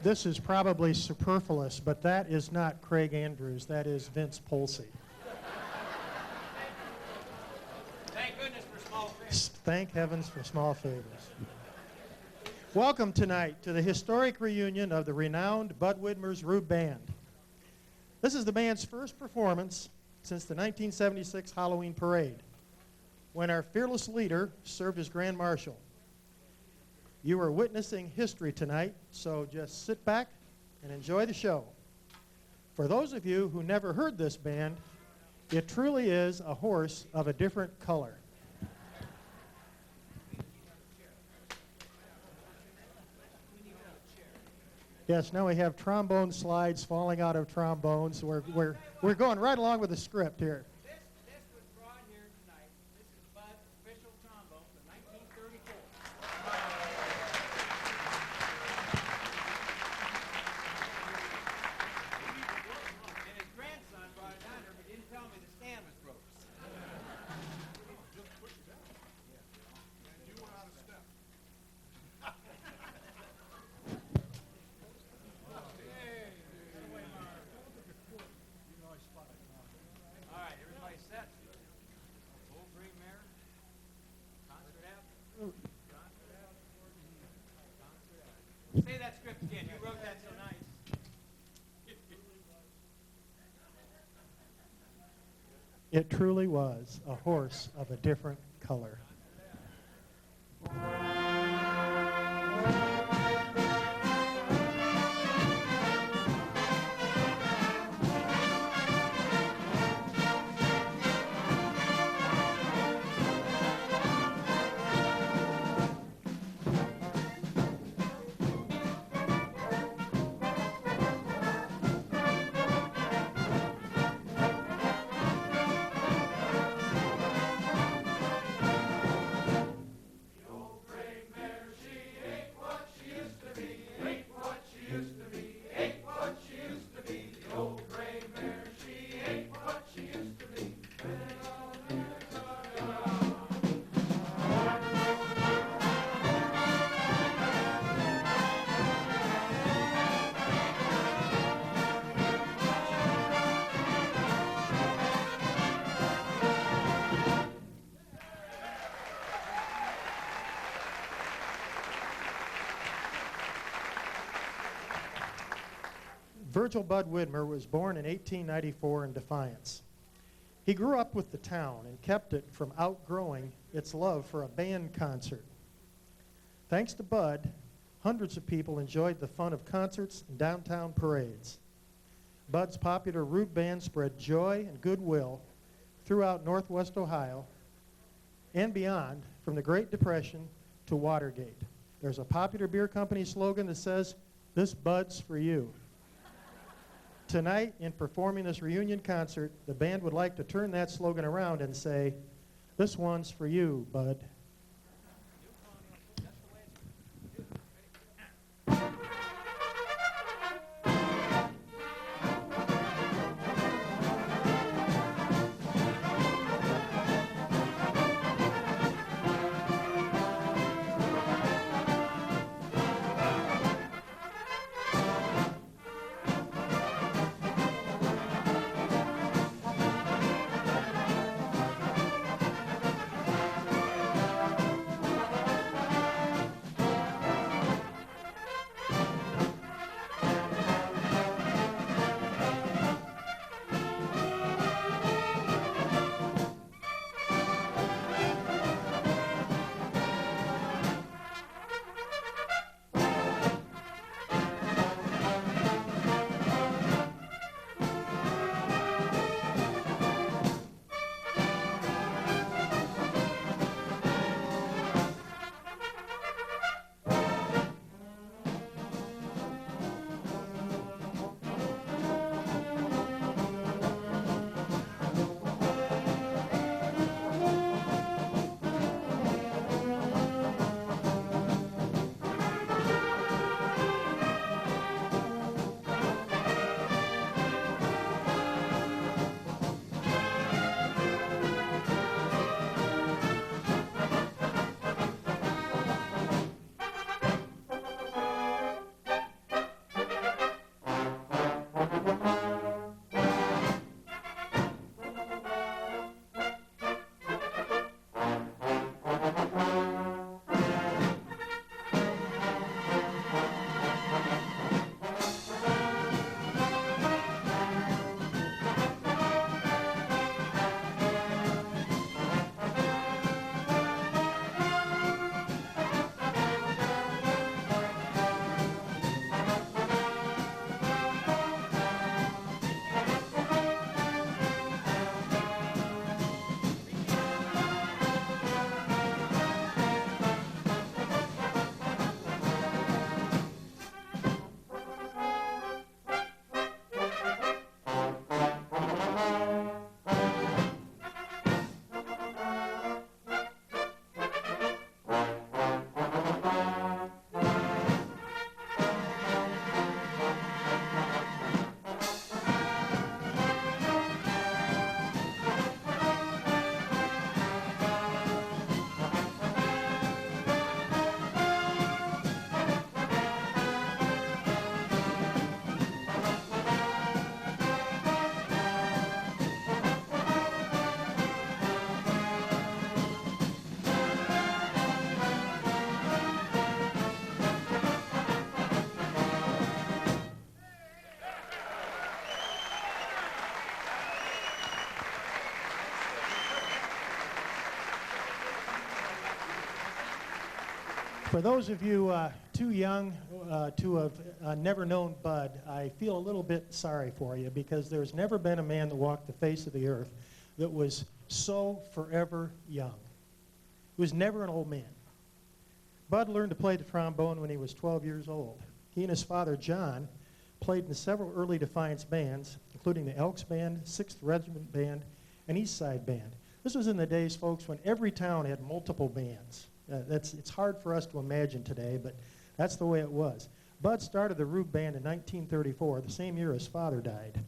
This is probably superfluous, but that is not Craig Andrews. That is Vince Polsey. Thank goodness for small favors. Thank heavens for small favors. Welcome tonight to the historic reunion of the renowned Bud Widmer's Rube Band. This is the band's first performance since the 1976 Halloween parade, when our fearless leader served as Grand Marshal. You are witnessing history tonight, so just sit back and enjoy the show. For those of you who never heard this band, it truly is a horse of a different color. Yes, now we have trombone slides falling out of trombones. We're going right along with the script here. This was brought here tonight. This is Bud's official trombone from 1934. And his grandson brought it down here, but didn't tell me the stand was broke. Just push it down. And you went out of step. All right, everybody set. Old Green Mare. Concert app. Concert app. Concert app. Say that script again. You wrote that so nice. It truly was a horse of a different color. Virgil Bud Widmer was born in 1894 in Defiance. He grew up with the town and kept it from outgrowing its love for a band concert. Thanks to Bud, hundreds of people enjoyed the fun of concerts and downtown parades. Bud's popular Rube Band spread joy and goodwill throughout Northwest Ohio and beyond, from the Great Depression to Watergate. There's a popular beer company slogan that says, "This Bud's for you." Tonight, in performing this reunion concert, the band would like to turn that slogan around and say, "This one's for you, Bud." For those of you too young to have never known Bud, I feel a little bit sorry for you because there's never been a man that walked the face of the earth that was so forever young. He was never an old man. Bud learned to play the trombone when he was 12 years old. He and his father, John, played in several early Defiance bands, including the Elks Band, 6th Regiment Band, and East Side Band. This was in the days, folks, when every town had multiple bands. It's hard for us to imagine today, but that's the way it was. Bud started the Rube Band in 1934, the same year his father died.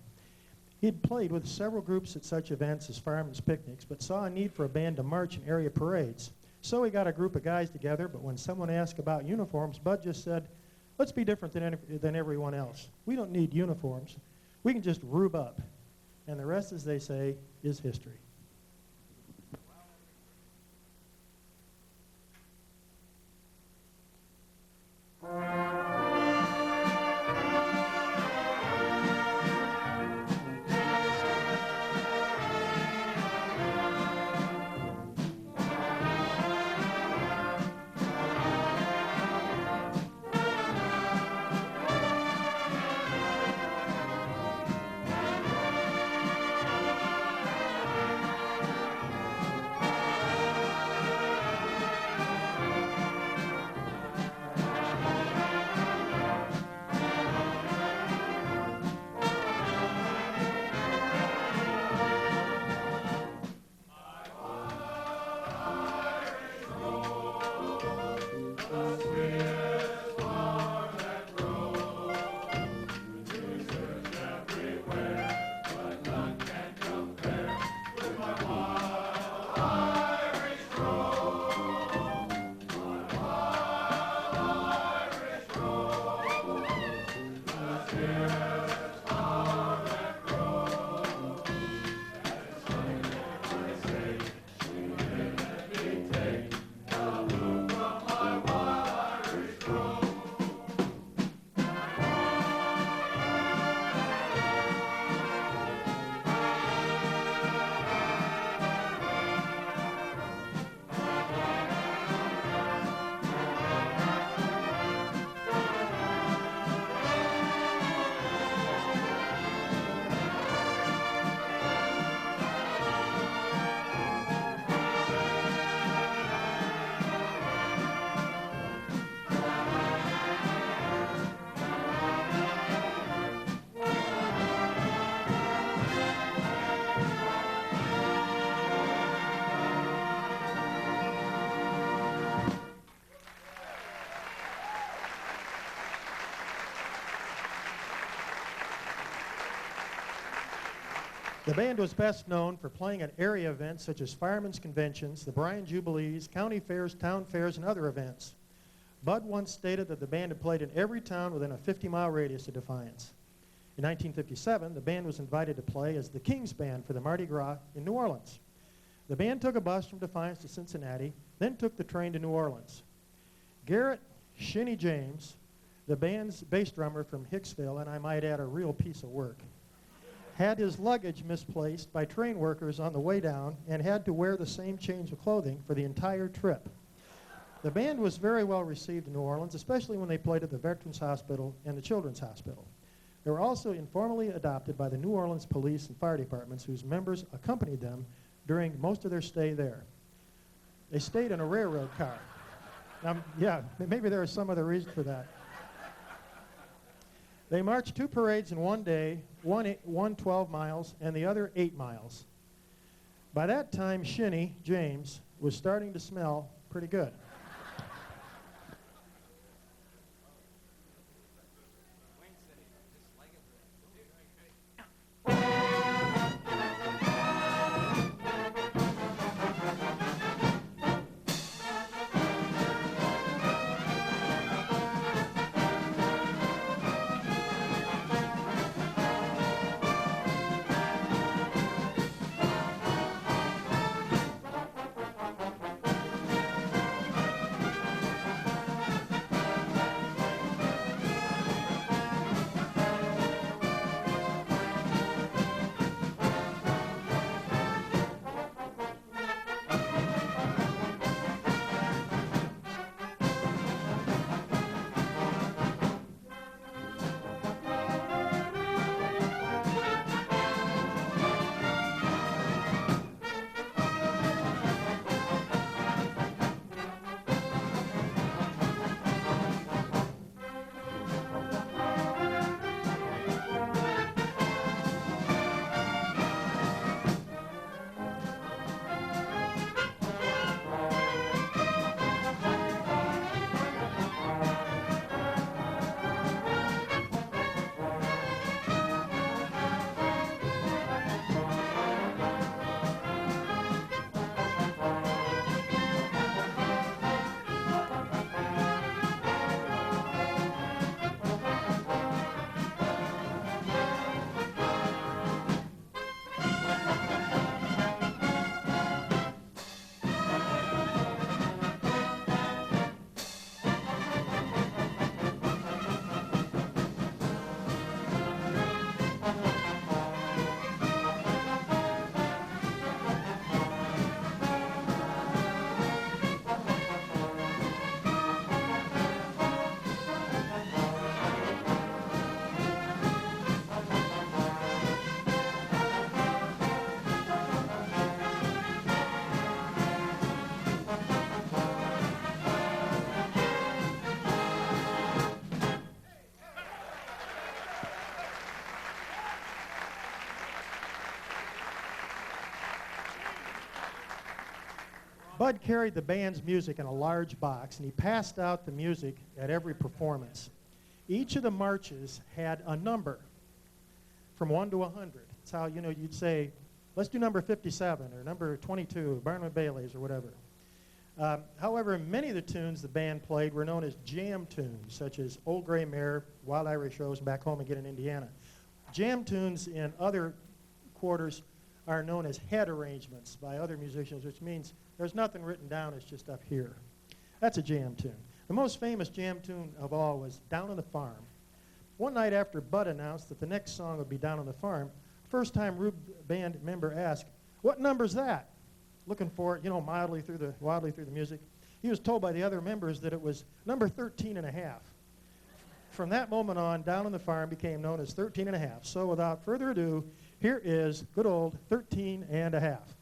He had played with several groups at such events as firemen's picnics, but saw a need for a band to march in area parades. So he got a group of guys together, but when someone asked about uniforms, Bud just said, let's be different than everyone else. We don't need uniforms. We can just rube up. And the rest, as they say, is history. The band was best known for playing at area events such as firemen's conventions, the Bryan Jubilees, county fairs, town fairs, and other events. Bud once stated that the band had played in every town within a 50-mile radius of Defiance. In 1957, the band was invited to play as the King's Band for the Mardi Gras in New Orleans. The band took a bus from Defiance to Cincinnati, then took the train to New Orleans. Garrett "Shinny" James, the band's bass drummer from Hicksville, and I might add a real piece of work, had his luggage misplaced by train workers on the way down and had to wear the same change of clothing for the entire trip. The band was very well received in New Orleans, especially when they played at the Veterans Hospital and the Children's Hospital. They were also informally adopted by the New Orleans police and fire departments, whose members accompanied them during most of their stay there. They stayed in a railroad car. Yeah, maybe there is some other reason for that. They marched 2 parades in one day, one 12 miles and the other 8 miles. By that time, Shinny James was starting to smell pretty good. Bud carried the band's music in a large box, and he passed out the music at every performance. Each of the marches had a number from 1 to 100. That's how, you'd say, let's do number 57 or number 22, Barnum Bailey's or whatever. However, many of the tunes the band played were known as jam tunes, such as Old Gray Mare, Wild Irish Rose, and Back Home Again in Indiana. Jam tunes in other quarters are known as head arrangements by other musicians, which means there's nothing written down, it's just up here. That's a jam tune. The most famous jam tune of all was Down on the Farm. One night after Bud announced that the next song would be Down on the Farm, first time Rube band member asked, "What number's that?" Looking for it, wildly through the music. He was told by the other members that it was number 13 and a half. From that moment on, Down on the Farm became known as 13 and a half. So without further ado, here is good old 13 and a half.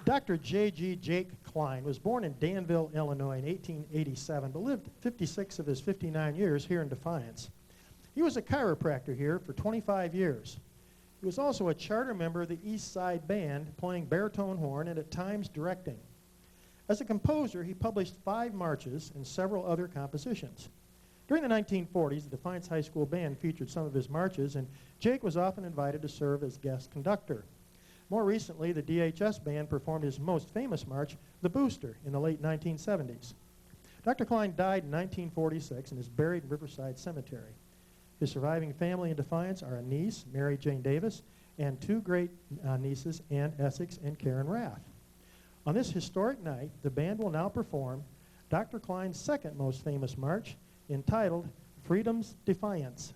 Dr. J.G. Jake Klein was born in Danville, Illinois in 1887, but lived 56 of his 59 years here in Defiance. He was a chiropractor here for 25 years. He was also a charter member of the East Side Band, playing baritone horn and at times directing. As a composer, he published 5 marches and several other compositions. During the 1940s, the Defiance High School Band featured some of his marches, and Jake was often invited to serve as guest conductor. More recently, the DHS Band performed his most famous march, The Booster, in the late 1970s. Dr. Klein died in 1946 and is buried in Riverside Cemetery. His surviving family in Defiance are a niece, Mary Jane Davis, and 2 great nieces, Ann Essex and Karen Rath. On this historic night, the band will now perform Dr. Klein's second most famous march, entitled Freedom's Defiance.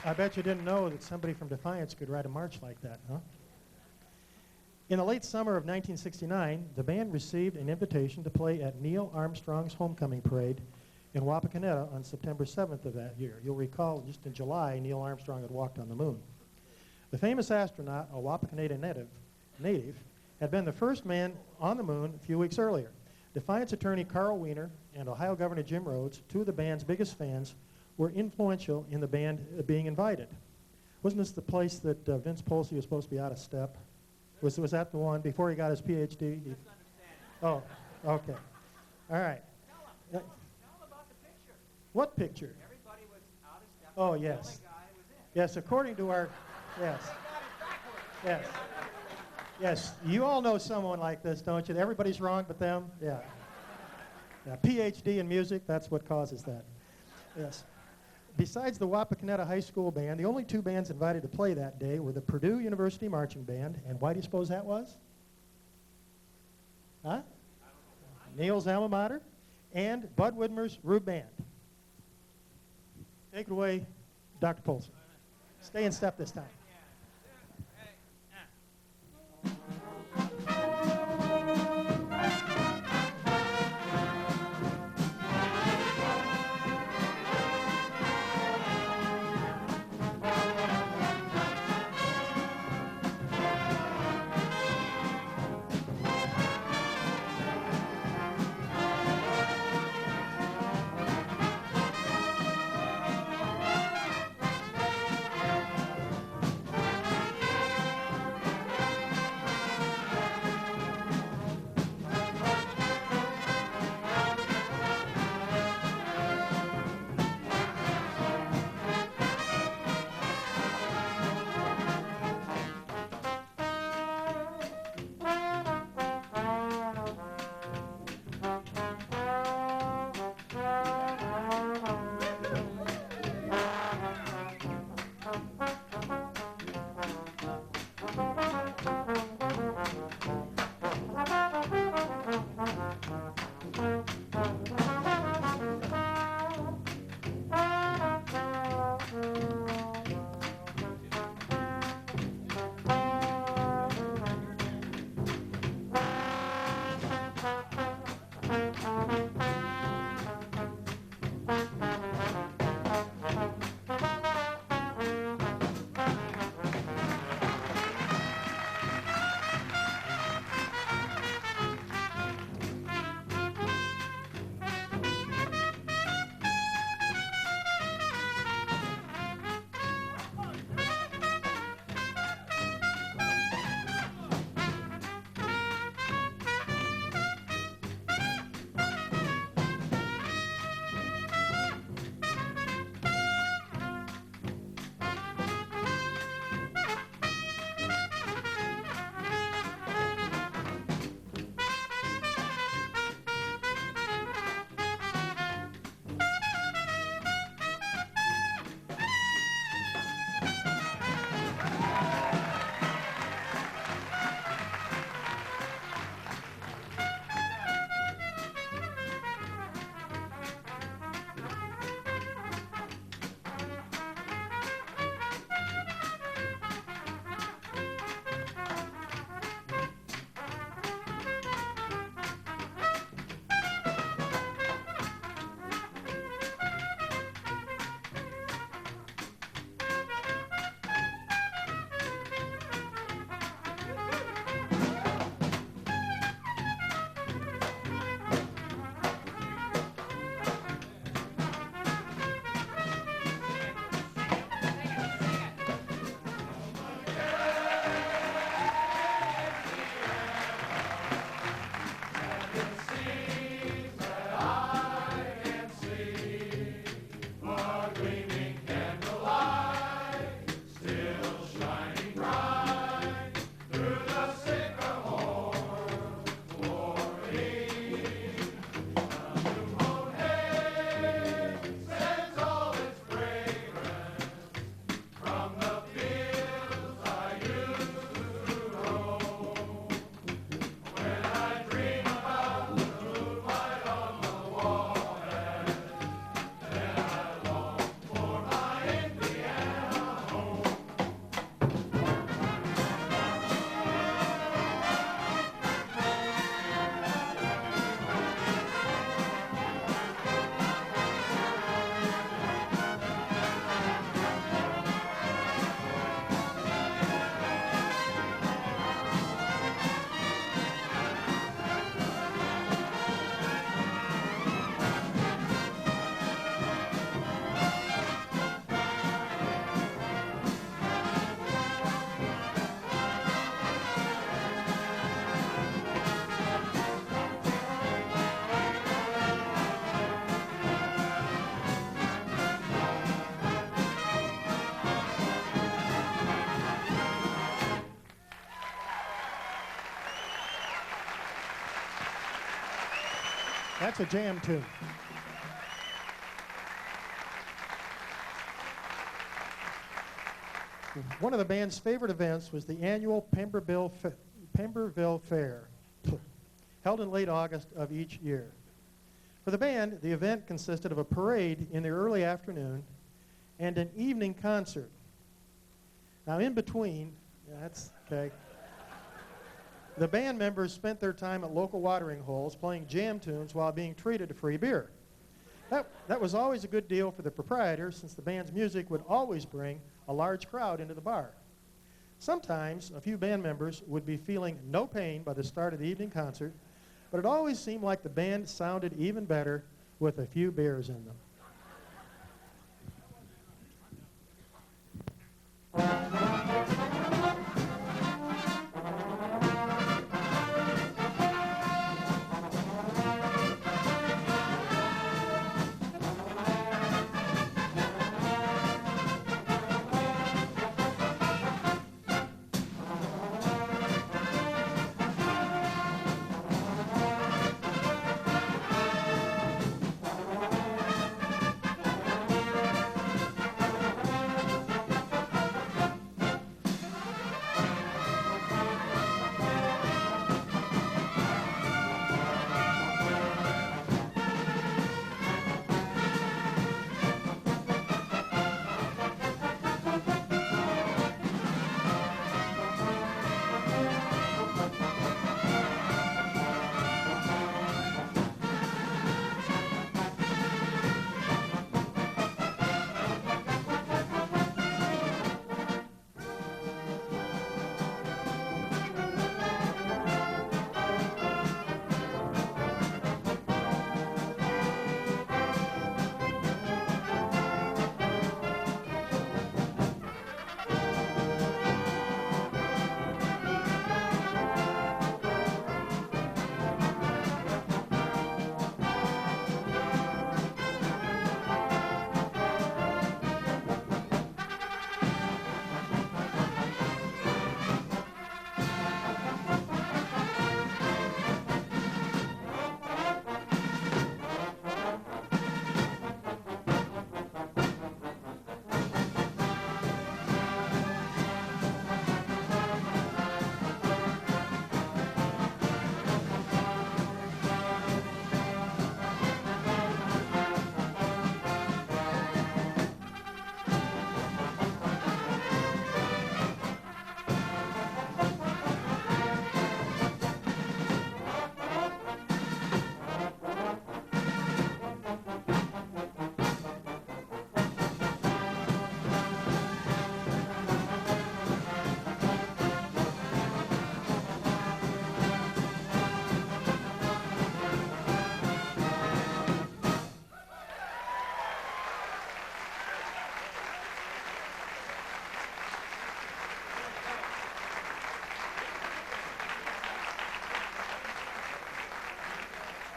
I bet you didn't know that somebody from Defiance could write a march like that, huh? In the late summer of 1969, the band received an invitation to play at Neil Armstrong's homecoming parade in Wapakoneta on September 7th of that year. You'll recall just in July, Neil Armstrong had walked on the moon. The famous astronaut, a Wapakoneta native, had been the first man on the moon a few weeks earlier. Defiance attorney Carl Wiener and Ohio Governor Jim Rhodes, two of the band's biggest fans, were influential in the band being invited. Wasn't this the place that Vince Polsey was supposed to be out of step? Was that the one before he got his PhD? Oh, okay. All right. Tell him about the picture. What picture? Everybody was out of step. Oh, The yes. only guy was in. Yes, according to our, yes, They got it backwards. yes. Yes, you all know someone like this, don't you? Everybody's wrong but them? Yeah. Yeah, PhD in music, that's what causes that. Yes. Besides the Wapakoneta High School band, the only two bands invited to play that day were the Purdue University Marching Band, and why do you suppose that was? Huh? Neil's alma mater, and Bud Widmer's Rube Band. Take it away, Dr. Polson. Stay in step this time. That's a jam tune. One of the band's favorite events was the annual Pemberville Fair, held in late August of each year. For the band, the event consisted of a parade in the early afternoon and an evening concert. Now, in between, that's okay. The band members spent their time at local watering holes playing jam tunes while being treated to free beer. That was always a good deal for the proprietor, since the band's music would always bring a large crowd into the bar. Sometimes a few band members would be feeling no pain by the start of the evening concert, but it always seemed like the band sounded even better with a few beers in them.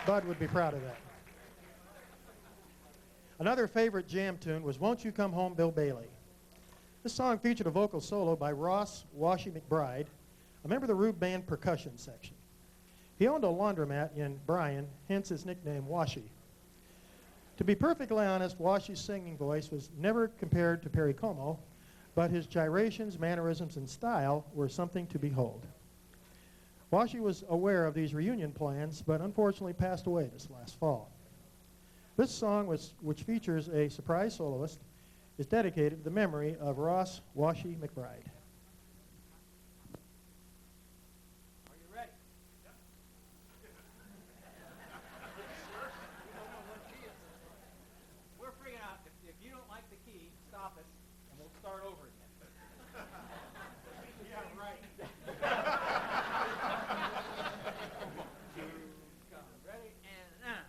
Bud would be proud of that. Another favorite jam tune was Won't You Come Home, Bill Bailey. This song featured a vocal solo by Ross Washy McBride, a member of the Rube Band percussion section. He owned a laundromat in Bryan, hence his nickname Washy. To be perfectly honest, Washy's singing voice was never compared to Perry Como, but his gyrations, mannerisms, and style were something to behold. Washy was aware of these reunion plans, but unfortunately passed away this last fall. This song, which features a surprise soloist, is dedicated to the memory of Ross Washy McBride. Are you ready? We're freaking out. If you don't like the key, stop us, and we'll start over again. Yeah, right. Ready? And now.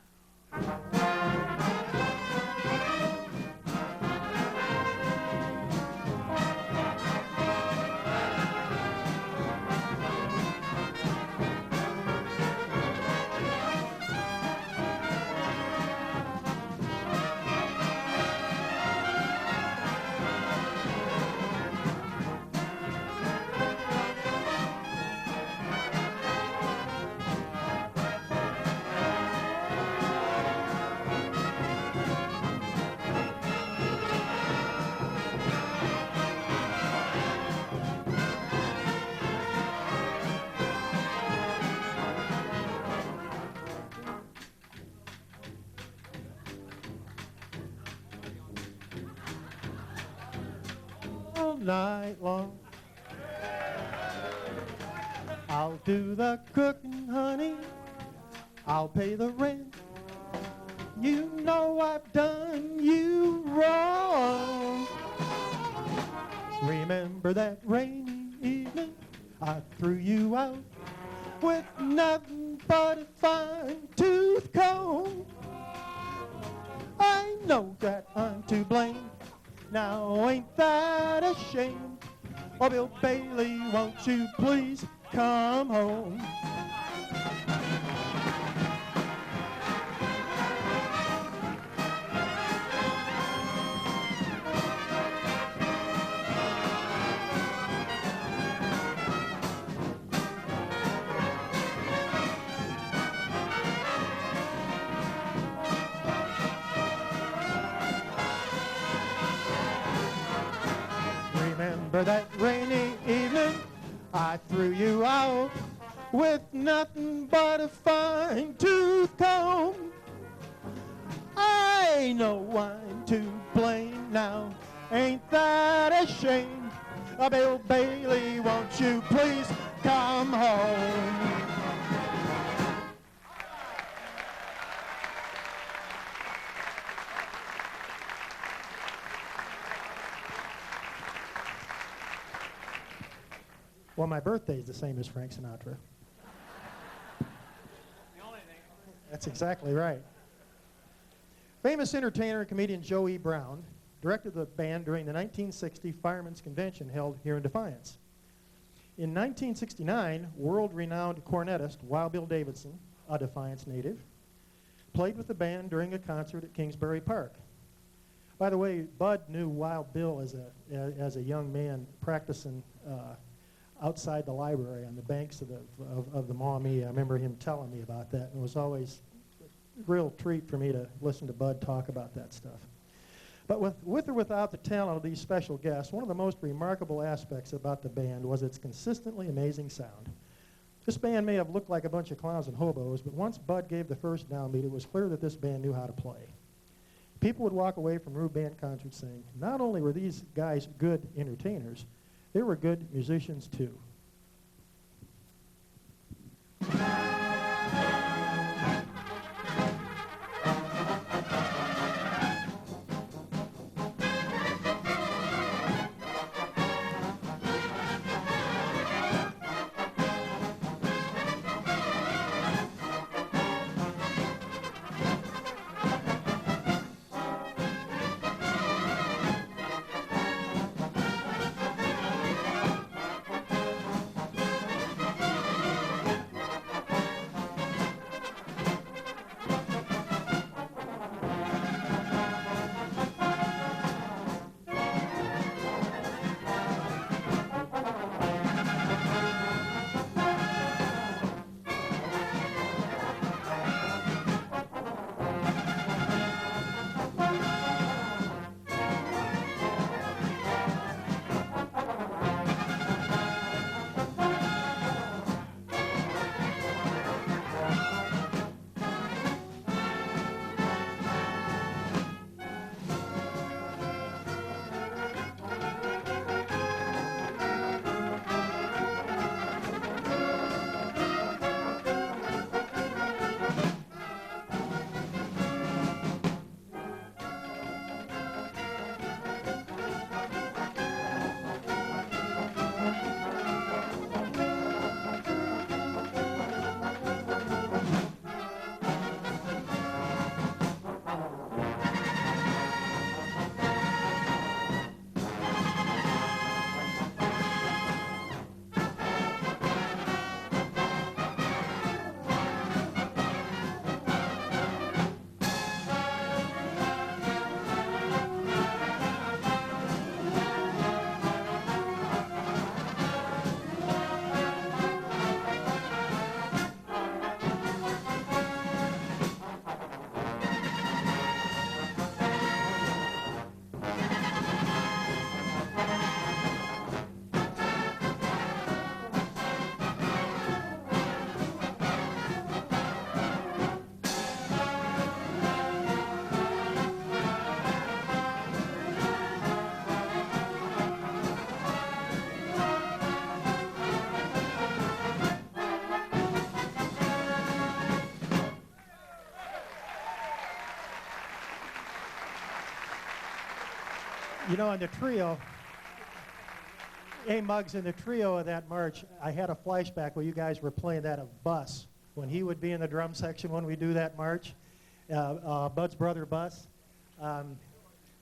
night long. I'll do the cooking, honey. I'll pay the rent. You know I've done you wrong. Remember that rainy evening I threw you out with nothing but a fine-tooth comb. I know that I'm to blame. Now ain't that a shame? Oh, Bill Bailey, won't you please come home? Remember that rainy evening I threw you out with nothing but a fine-tooth comb. I know I'm to blame now. Ain't that a shame? Bill Bailey, won't you please come home? Well, my birthday's the same as Frank Sinatra. The only thing. That's exactly right. Famous entertainer and comedian Joe E. Brown directed the band during the 1960 Firemen's Convention held here in Defiance. In 1969, world-renowned cornetist Wild Bill Davidson, a Defiance native, played with the band during a concert at Kingsbury Park. By the way, Bud knew Wild Bill as a young man practicing outside the library on the banks of the Maumee. I remember him telling me about that, and it was always a real treat for me to listen to Bud talk about that stuff. But with or without the talent of these special guests, one of the most remarkable aspects about the band was its consistently amazing sound. This band may have looked like a bunch of clowns and hobos, but once Bud gave the first downbeat, it was clear that this band knew how to play. People would walk away from Rube Band concerts saying, not only were these guys good entertainers, they were good musicians too. You know, in the trio, hey, Muggs, in the trio of that march, I had a flashback where you guys were playing that of Bus. When he would be in the drum section when we do that march, Bud's brother Bus,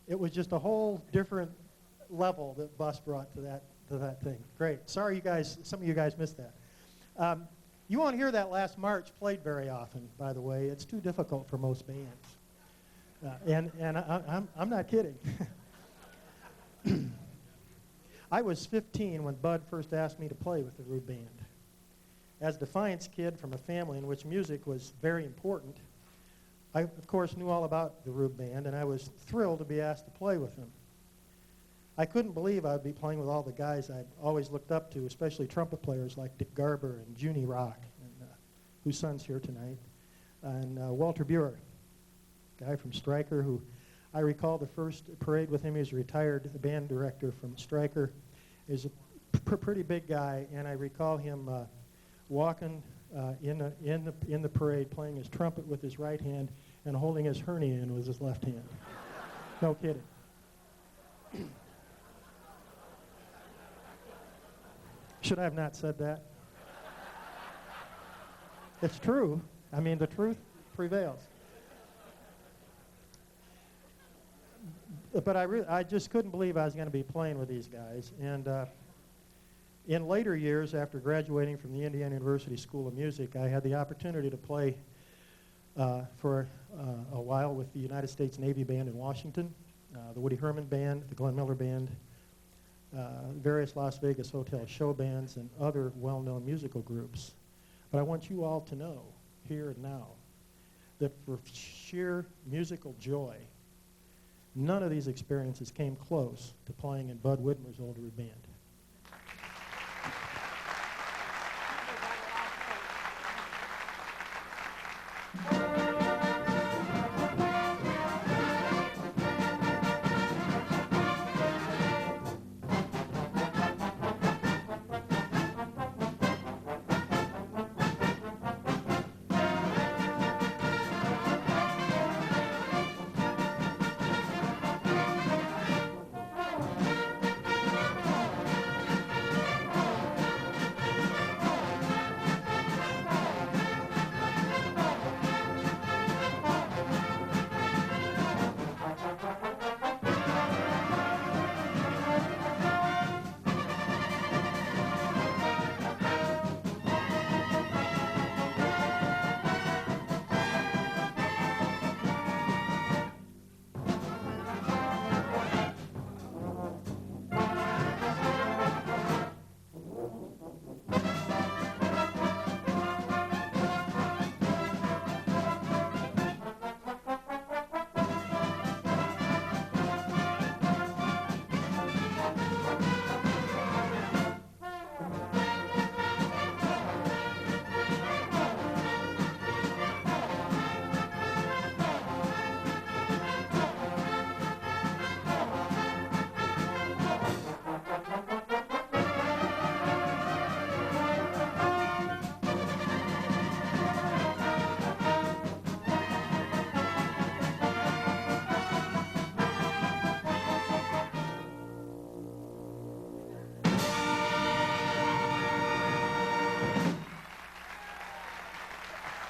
it was just a whole different level that Bus brought to that thing. Great. Sorry you guys, some of you guys missed that. You won't hear that last march played very often, by the way. It's too difficult for most bands. And I'm not kidding. I was 15 when Bud first asked me to play with the Rube Band. As a Defiance kid from a family in which music was very important, I, of course, knew all about the Rube Band, and I was thrilled to be asked to play with them. I couldn't believe I'd be playing with all the guys I'd always looked up to, especially trumpet players like Dick Garber and Junie Rock, and, whose son's here tonight, and Walter Buer, guy from Stryker, who I recall the first parade with him. He was a retired band director from Stryker. He's a pretty big guy, and I recall him walking in the parade, playing his trumpet with his right hand and holding his hernia in with his left hand. No kidding. Should I have not said that? It's true. I mean, the truth prevails. But I just couldn't believe I was going to be playing with these guys. And in later years, after graduating from the Indiana University School of Music, I had the opportunity to play for a while with the United States Navy Band in Washington, the Woody Herman Band, the Glenn Miller Band, various Las Vegas hotel show bands, and other well-known musical groups. But I want you all to know, here and now, that for sheer musical joy, none of these experiences came close to playing in Bud Widmer's old Rube Band.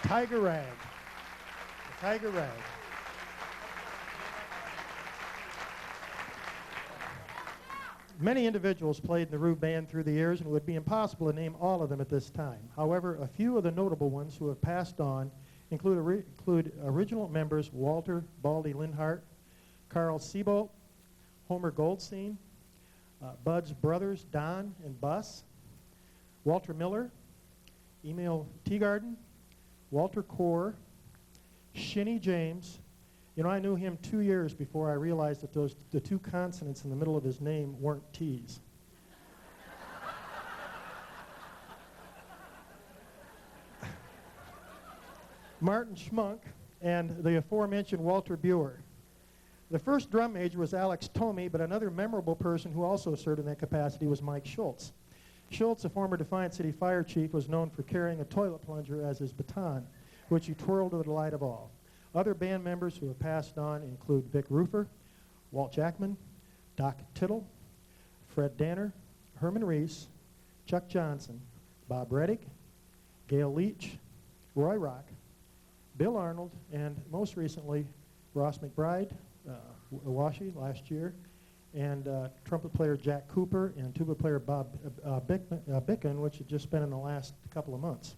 Tiger Rag. The Tiger Rag. Many individuals played in the Rube Band through the years, and it would be impossible to name all of them at this time. However, a few of the notable ones who have passed on include original members Walter Baldy Linhart, Carl Siebold, Homer Goldstein, Bud's brothers Don and Bus, Walter Miller, Emil Teagarden, Walter Core, Shinny James. You know, I knew him 2 years before I realized that the two consonants in the middle of his name weren't T's. Martin Schmunk and the aforementioned Walter Buer. The first drum major was Alex Tomey, but another memorable person who also served in that capacity was Mike Schultz. Schultz, a former Defiant City fire chief, was known for carrying a toilet plunger as his baton, which he twirled to the delight of all. Other band members who have passed on include Vic Rufer, Walt Jackman, Doc Tittle, Fred Danner, Herman Reese, Chuck Johnson, Bob Reddick, Gail Leach, Roy Rock, Bill Arnold, and most recently, Ross McBride, Washi last year, and trumpet player Jack Cooper and tuba player Bob Bicken, which had just been in the last couple of months.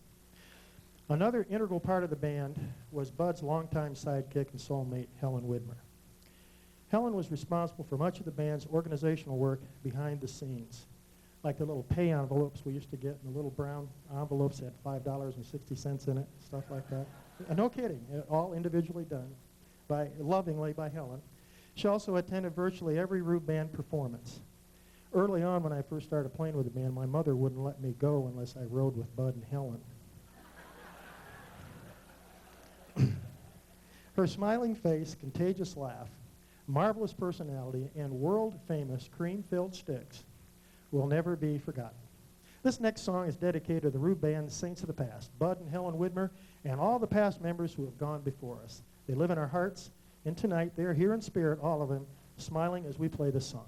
Another integral part of the band was Bud's longtime sidekick and soulmate, Helen Widmer. Helen was responsible for much of the band's organizational work behind the scenes, like the little pay envelopes we used to get, and the little brown envelopes had $5.60 in it, stuff like that. No kidding, all individually done lovingly by Helen. She also attended virtually every Rube band performance. Early on, when I first started playing with the band, my mother wouldn't let me go unless I rode with Bud and Helen. Her smiling face, contagious laugh, marvelous personality, and world-famous cream-filled sticks will never be forgotten. This next song is dedicated to the Rube Band's Saints of the Past, Bud and Helen Widmer, and all the past members who have gone before us. They live in our hearts, and tonight they are here in spirit, all of them, smiling as we play this song.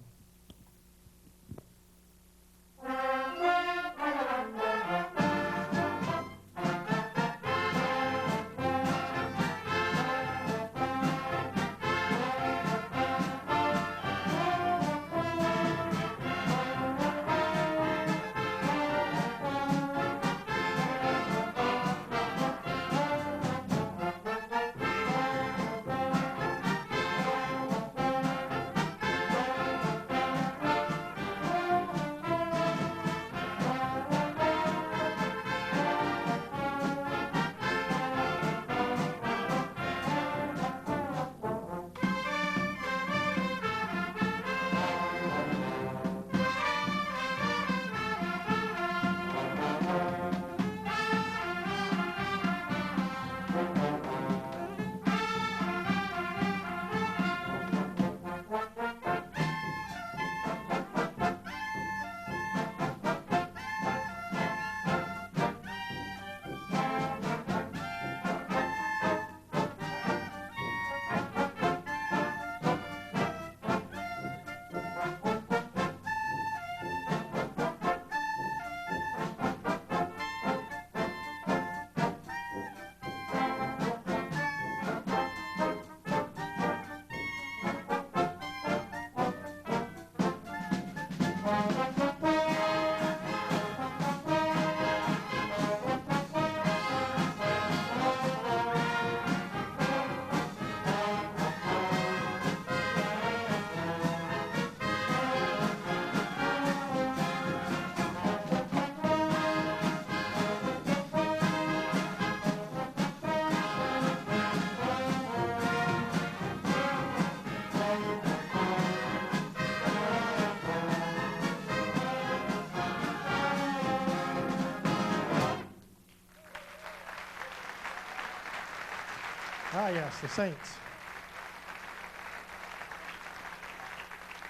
Ah, yes, the Saints.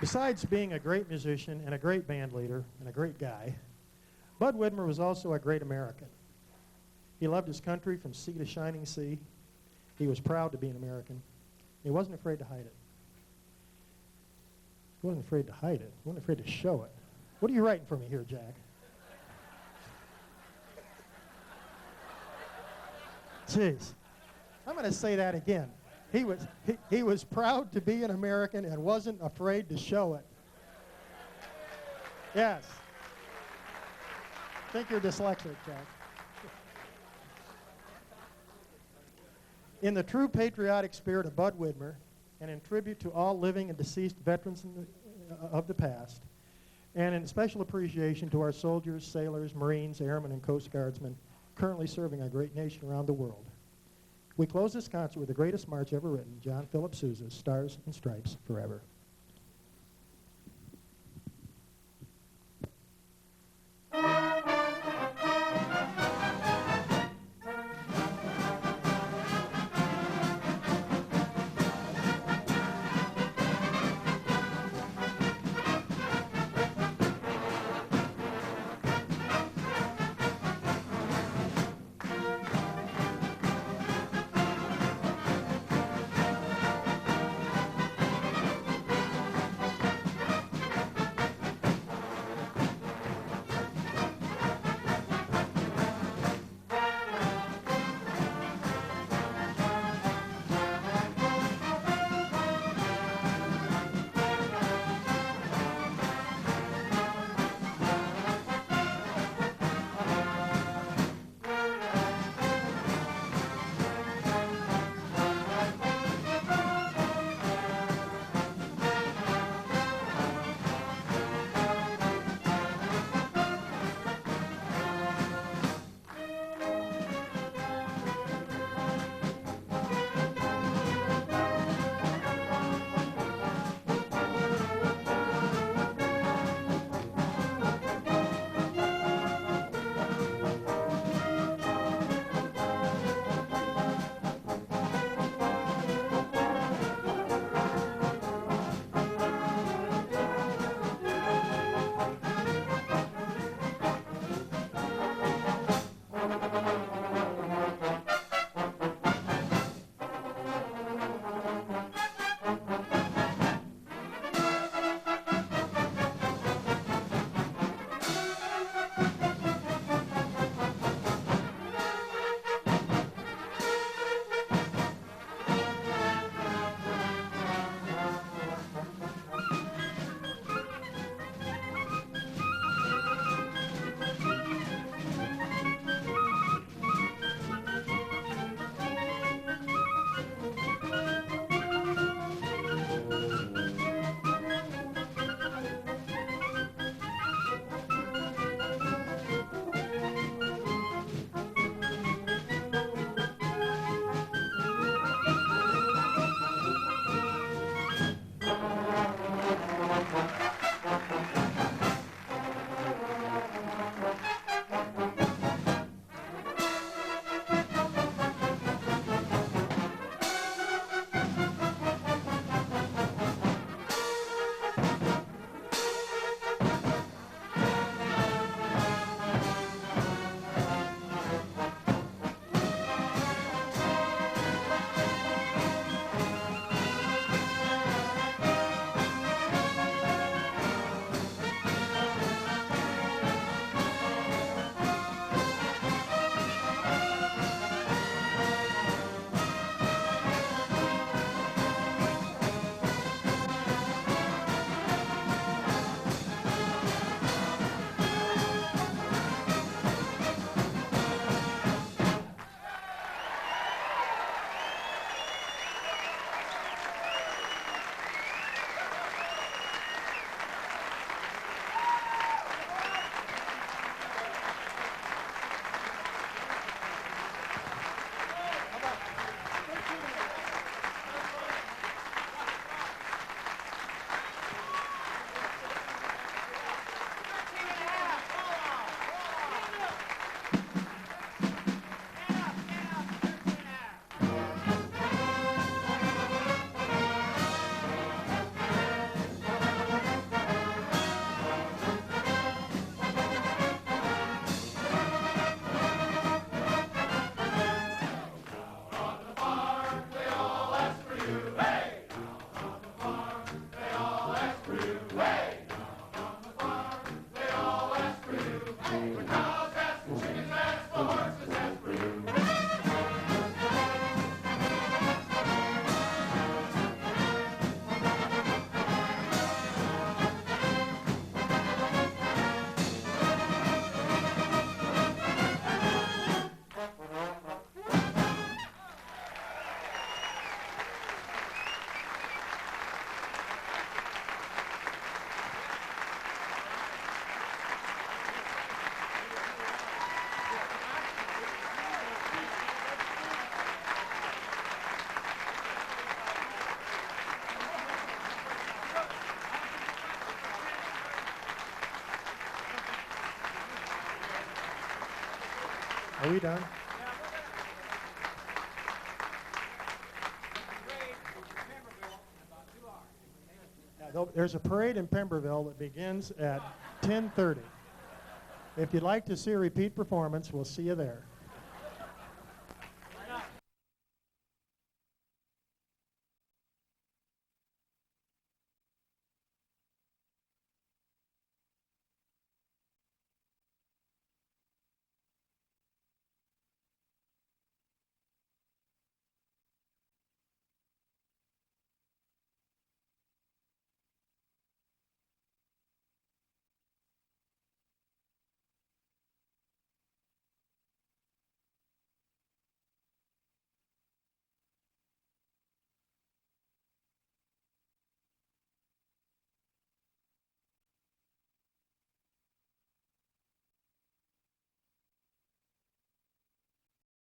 Besides being a great musician and a great band leader and a great guy, Bud Widmer was also a great American. He loved his country from sea to shining sea. He was proud to be an American. He wasn't afraid to hide it. He wasn't afraid to hide it. He wasn't afraid to show it. What are you writing for me here, Jack? Jeez. I'm going to say that again. He was proud to be an American and wasn't afraid to show it. Yes. I think you're dyslexic, Jack. In the true patriotic spirit of Bud Widmer, and in tribute to all living and deceased veterans of the past, and in special appreciation to our soldiers, sailors, Marines, airmen, and Coast Guardsmen currently serving our great nation around the world, we close this concert with the greatest march ever written, John Philip Sousa's Stars and Stripes Forever. Are we done? Parade in Pemberville in about 2 hours. There's a parade in Pemberville that begins at 10:30. If you'd like to see a repeat performance, we'll see you there.